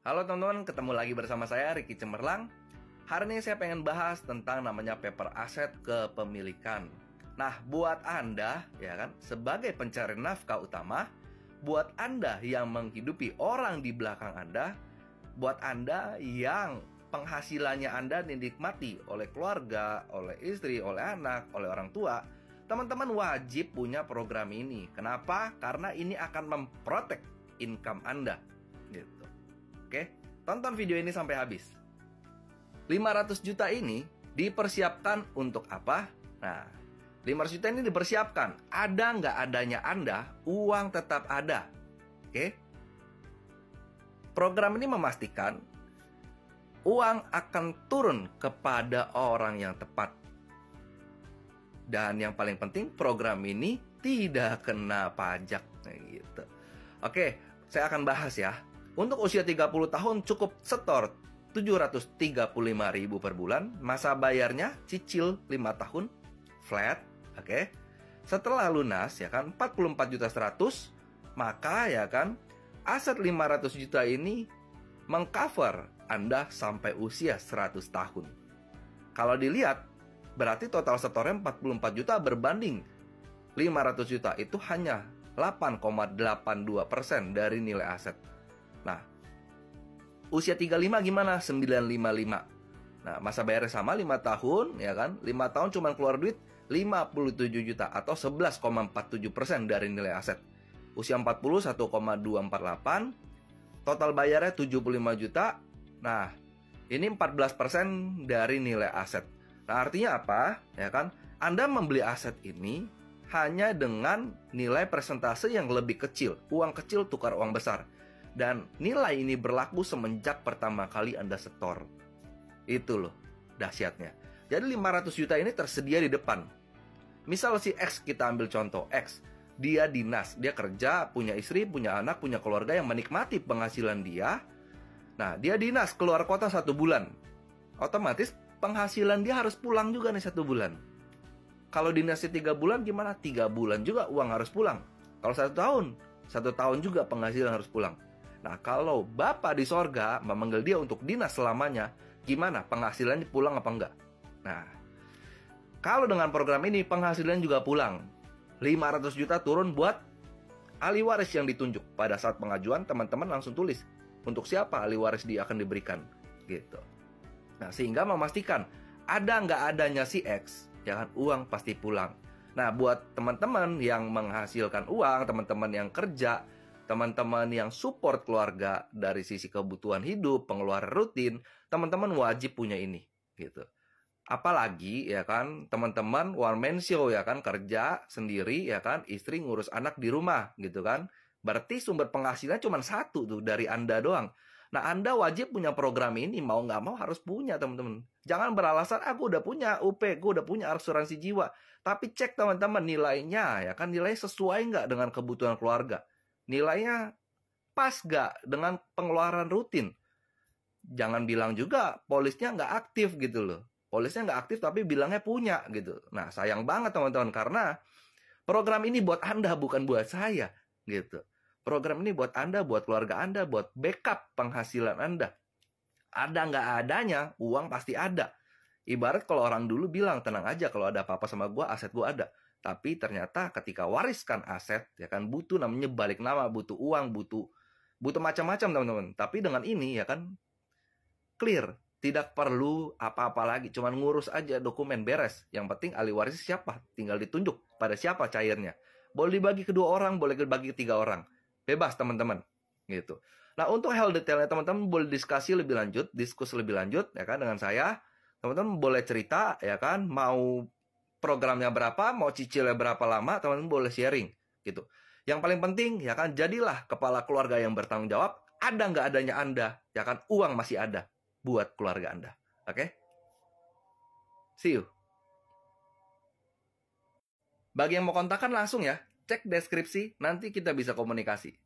Halo teman-teman, ketemu lagi bersama saya Ricky Cemerlang. Hari ini saya pengen bahas tentang namanya paper aset kepemilikan. Nah, buat Anda ya kan, sebagai pencari nafkah utama, buat Anda yang menghidupi orang di belakang Anda, buat Anda yang penghasilannya Anda dinikmati oleh keluarga, oleh istri, oleh anak, oleh orang tua, teman-teman wajib punya program ini. Kenapa? Karena ini akan memprotek income Anda gitu. Oke, tonton video ini sampai habis. 500 juta ini dipersiapkan untuk apa? Nah, 500 juta ini dipersiapkan. Ada nggak adanya Anda, uang tetap ada. Oke? Program ini memastikan uang akan turun kepada orang yang tepat. Dan yang paling penting, program ini tidak kena pajak. Gitu. Oke, saya akan bahas ya. Untuk usia 30 tahun cukup setor 735.000 per bulan. Masa bayarnya cicil 5 tahun flat, oke. Setelah lunas ya kan 44.100.000, maka ya kan aset 500 juta ini mengcover Anda sampai usia 100 tahun. Kalau dilihat berarti total setornya 44 juta berbanding 500 juta itu hanya 8,82% dari nilai aset. Nah, usia 35 gimana? 955. Nah, masa bayarnya sama 5 tahun, ya kan? 5 tahun cuma keluar duit 57 juta atau 11,47% dari nilai aset. Usia 40, 1,248. Total bayarnya 75 juta. Nah, ini 14% dari nilai aset. Nah, artinya apa? Ya kan? Anda membeli aset ini hanya dengan nilai persentase yang lebih kecil. Uang kecil tukar uang besar. Dan nilai ini berlaku semenjak pertama kali Anda setor. Itu loh dahsyatnya. Jadi 500 juta ini tersedia di depan. Misal si X, kita ambil contoh X. Dia dinas, dia kerja, punya istri, punya anak, punya keluarga yang menikmati penghasilan dia. Nah, dia dinas keluar kota 1 bulan. Otomatis penghasilan dia harus pulang juga nih 1 bulan. Kalau dinasnya 3 bulan gimana? 3 bulan juga uang harus pulang. Kalau 1 tahun, 1 tahun juga penghasilan harus pulang. Nah, kalau Bapak di sorga memanggil dia untuk dinas selamanya, gimana? Penghasilannya pulang apa enggak? Nah, kalau dengan program ini penghasilan juga pulang. 500 juta turun buat ahli waris yang ditunjuk. Pada saat pengajuan, teman-teman langsung tulis untuk siapa ahli waris dia akan diberikan gitu. Nah, sehingga memastikan ada nggak adanya si X, jangan uang pasti pulang. Nah, buat teman-teman yang menghasilkan uang, teman-teman yang kerja, teman-teman yang support keluarga dari sisi kebutuhan hidup, pengeluaran rutin, teman-teman wajib punya ini gitu. Apalagi ya kan teman-teman one man show ya kan, kerja sendiri ya kan, istri ngurus anak di rumah gitu kan. Berarti sumber penghasilan cuma satu tuh dari Anda doang. Nah, Anda wajib punya program ini, mau nggak mau harus punya teman-teman. Jangan beralasan aku udah punya UP, gue udah punya asuransi jiwa. Tapi cek teman-teman nilainya ya kan, nilainya sesuai nggak dengan kebutuhan keluarga. Nilainya pas gak dengan pengeluaran rutin. Jangan bilang juga polisnya nggak aktif gitu loh. Polisnya nggak aktif tapi bilangnya punya gitu. Nah, sayang banget teman-teman, karena program ini buat Anda bukan buat saya gitu. Program ini buat Anda, buat keluarga Anda, buat backup penghasilan Anda. Ada nggak adanya, uang pasti ada. Ibarat kalau orang dulu bilang, tenang aja kalau ada apa-apa sama gue, aset gue ada. Tapi ternyata ketika wariskan aset, ya kan butuh namanya balik nama, butuh uang, butuh macam-macam teman-teman. Tapi dengan ini ya kan clear, tidak perlu apa-apa lagi, cuman ngurus aja dokumen beres. Yang penting ahli waris siapa, tinggal ditunjuk pada siapa cairnya. Boleh dibagi ke 2 orang, boleh dibagi ke 3 orang, bebas teman-teman gitu. Nah, untuk hal detailnya teman-teman boleh diskusi lebih lanjut ya kan dengan saya. Teman-teman boleh cerita ya kan, mau programnya berapa, mau cicilnya berapa lama, teman-teman boleh sharing gitu. Yang paling penting ya kan, jadilah kepala keluarga yang bertanggung jawab. Ada nggak adanya Anda, ya kan, uang masih ada buat keluarga Anda. Oke? See you. Bagi yang mau kontakkan langsung ya, cek deskripsi, nanti kita bisa komunikasi.